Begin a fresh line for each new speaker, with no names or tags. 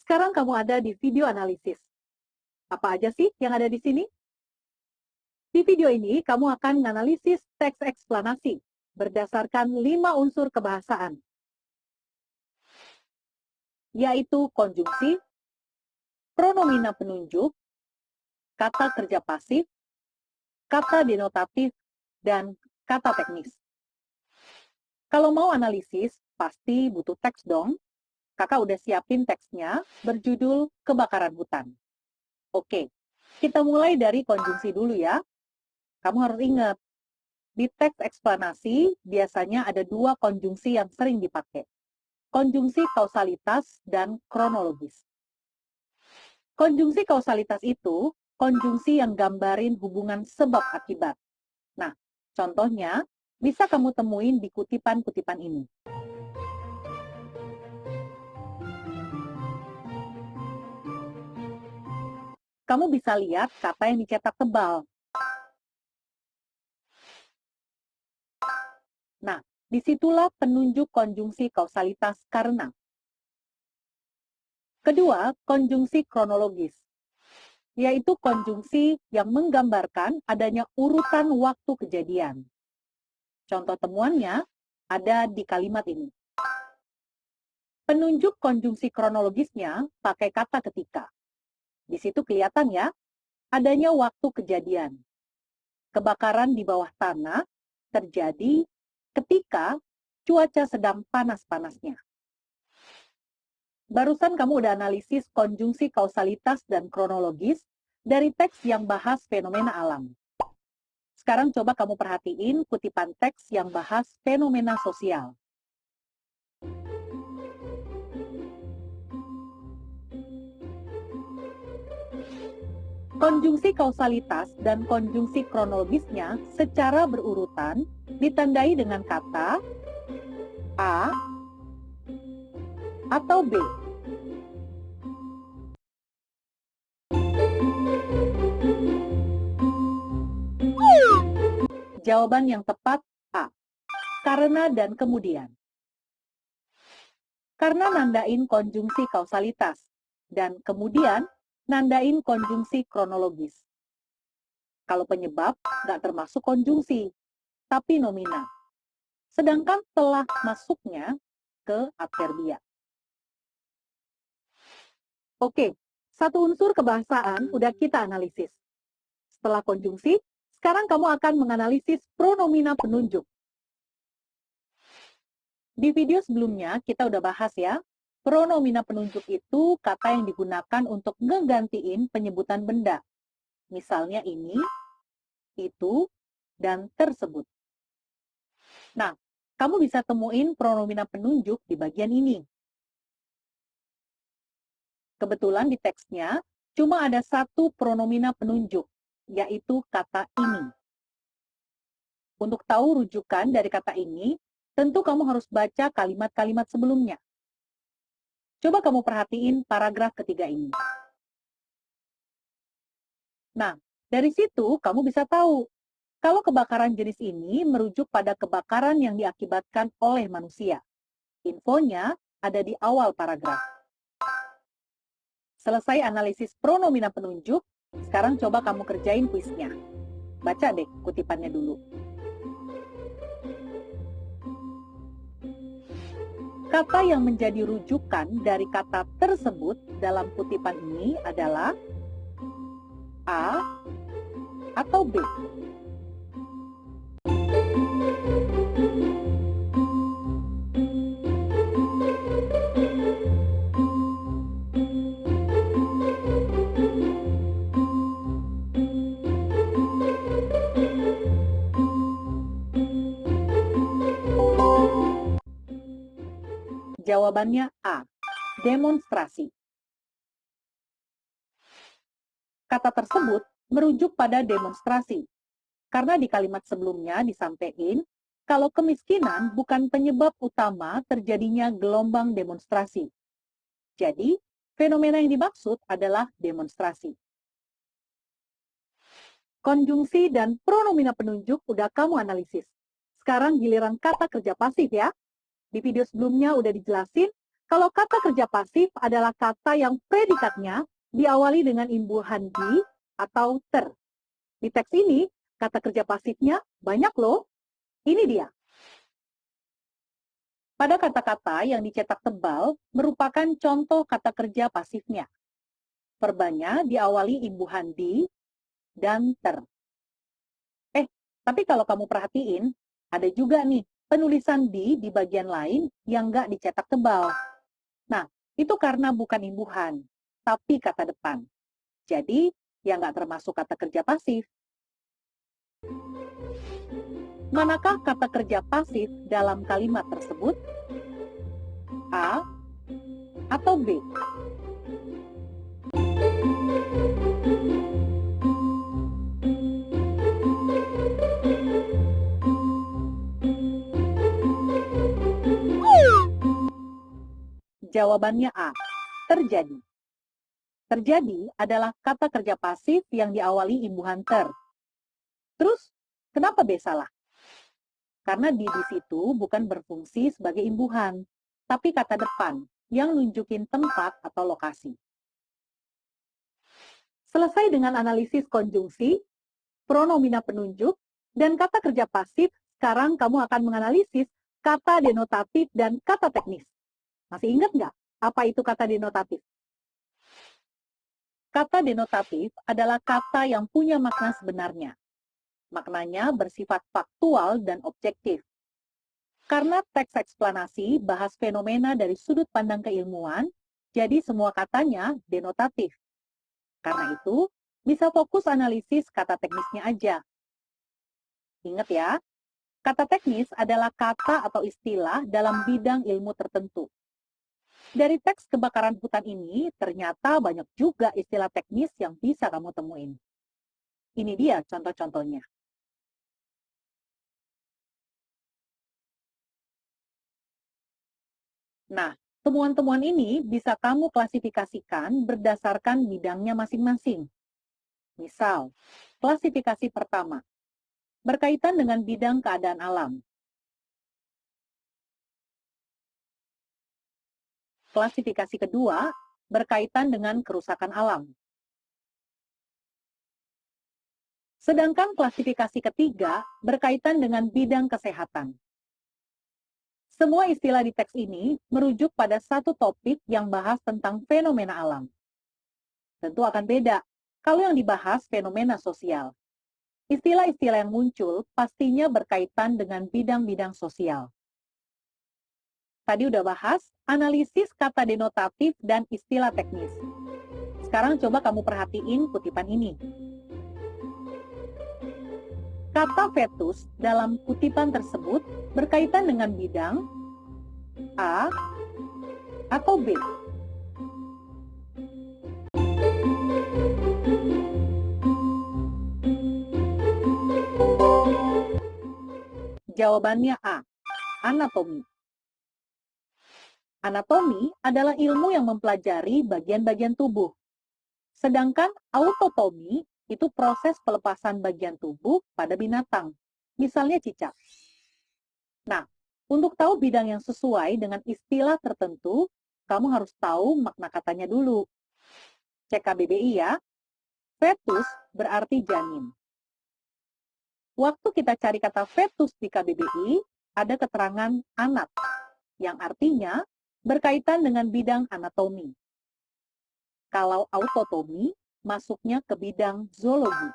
Sekarang kamu ada di video analisis. Apa aja sih yang ada di sini? Di video ini, kamu akan menganalisis teks eksplanasi berdasarkan 5 unsur kebahasaan, yaitu konjungsi, pronomina penunjuk, kata kerja pasif, kata denotatif, dan kata teknis. Kalau mau analisis, pasti butuh teks dong. Kakak udah siapin teksnya berjudul Kebakaran Hutan. Oke, kita mulai dari konjungsi dulu ya. Kamu harus ingat, di teks eksplanasi biasanya ada 2 konjungsi yang sering dipakai. Konjungsi kausalitas dan kronologis. Konjungsi kausalitas itu konjungsi yang gambarin hubungan sebab akibat. Nah, contohnya bisa kamu temuin di kutipan-kutipan ini. Kamu bisa lihat kata yang dicetak tebal. Nah, disitulah penunjuk konjungsi kausalitas karena. Kedua, konjungsi kronologis, yaitu konjungsi yang menggambarkan adanya urutan waktu kejadian. Contoh temuannya ada di kalimat ini. Penunjuk konjungsi kronologisnya pakai kata ketika. Di situ kelihatan ya, adanya waktu kejadian. Kebakaran di bawah tanah terjadi ketika cuaca sedang panas-panasnya. Barusan kamu udah analisis konjungsi kausalitas dan kronologis dari teks yang bahas fenomena alam. Sekarang coba kamu perhatiin kutipan teks yang bahas fenomena sosial. Konjungsi kausalitas dan konjungsi kronologisnya secara berurutan ditandai dengan kata A atau B. Jawaban yang tepat A. Karena dan kemudian. Karena nandain konjungsi kausalitas dan kemudian nandain konjungsi kronologis. Kalau penyebab nggak termasuk konjungsi, tapi nomina. Sedangkan telah masuknya ke adverbia. Oke, satu unsur kebahasaan udah kita analisis. Setelah konjungsi, sekarang kamu akan menganalisis pronomina penunjuk. Di video sebelumnya kita udah bahas ya, pronomina penunjuk itu kata yang digunakan untuk ngegantiin penyebutan benda. Misalnya ini, itu, dan tersebut. Nah, kamu bisa temuin pronomina penunjuk di bagian ini. Kebetulan di teksnya cuma ada satu pronomina penunjuk, yaitu kata ini. Untuk tahu rujukan dari kata ini, tentu kamu harus baca kalimat-kalimat sebelumnya. Coba kamu perhatiin paragraf ketiga ini. Nah, dari situ kamu bisa tahu kalau kebakaran jenis ini merujuk pada kebakaran yang diakibatkan oleh manusia. Infonya ada di awal paragraf. Selesai analisis pronomina penunjuk, sekarang coba kamu kerjain kuisnya. Baca deh kutipannya dulu. Kata yang menjadi rujukan dari kata tersebut dalam kutipan ini adalah A atau B. Jawabannya A, demonstrasi. Kata tersebut merujuk pada demonstrasi, karena di kalimat sebelumnya disampaikan kalau kemiskinan bukan penyebab utama terjadinya gelombang demonstrasi. Jadi, fenomena yang dimaksud adalah demonstrasi. Konjungsi dan pronomina penunjuk udah kamu analisis. Sekarang giliran kata kerja pasif ya. Di video sebelumnya udah dijelasin Kalau kata kerja pasif adalah kata yang predikatnya diawali dengan imbuhan di atau ter. Di teks ini, kata kerja pasifnya banyak loh. Ini dia. Pada kata-kata yang dicetak tebal merupakan contoh kata kerja pasifnya. Verbanya diawali imbuhan di dan ter. Tapi kalau kamu perhatiin, ada juga nih penulisan di bagian lain yang nggak dicetak tebal. Nah, itu karena bukan imbuhan, tapi kata depan. Jadi, yang nggak termasuk kata kerja pasif. Manakah kata kerja pasif dalam kalimat tersebut? A atau B? Jawabannya A, terjadi. Terjadi adalah kata kerja pasif yang diawali imbuhan ter. Terus, kenapa B salah? Karena di situ bukan berfungsi sebagai imbuhan, tapi kata depan yang nunjukin tempat atau lokasi. Selesai dengan analisis konjungsi, pronomina penunjuk, dan kata kerja pasif, sekarang kamu akan menganalisis kata denotatif dan kata teknis. Masih ingat nggak apa itu kata denotatif? Kata denotatif adalah kata yang punya makna sebenarnya. Maknanya bersifat faktual dan objektif. Karena teks eksplanasi bahas fenomena dari sudut pandang keilmuan, jadi semua katanya denotatif. Karena itu, bisa fokus analisis kata teknisnya aja. Ingat ya, kata teknis adalah kata atau istilah dalam bidang ilmu tertentu. Dari teks kebakaran hutan ini, ternyata banyak juga istilah teknis yang bisa kamu temuin. Ini dia contoh-contohnya. Nah, temuan-temuan ini bisa kamu klasifikasikan berdasarkan bidangnya masing-masing. Misal, klasifikasi pertama, berkaitan dengan bidang keadaan alam. Klasifikasi kedua, berkaitan dengan kerusakan alam. Sedangkan klasifikasi ketiga, berkaitan dengan bidang kesehatan. Semua istilah di teks ini merujuk pada satu topik yang bahas tentang fenomena alam. Tentu akan beda kalau yang dibahas fenomena sosial. Istilah-istilah yang muncul pastinya berkaitan dengan bidang-bidang sosial. Tadi udah bahas analisis kata denotatif dan istilah teknis. Sekarang coba kamu perhatiin kutipan ini. Kata fetus dalam kutipan tersebut berkaitan dengan bidang A atau B. Jawabannya A, anatomi. Anatomi adalah ilmu yang mempelajari bagian-bagian tubuh. Sedangkan autotomi itu proses pelepasan bagian tubuh pada binatang, misalnya cicak. Nah, untuk tahu bidang yang sesuai dengan istilah tertentu, kamu harus tahu makna katanya dulu. Cek KBBI ya. Fetus berarti janin. Waktu kita cari kata fetus di KBBI, ada keterangan anak, yang artinya berkaitan dengan bidang anatomi. Kalau autotomi, masuknya ke bidang zoologi.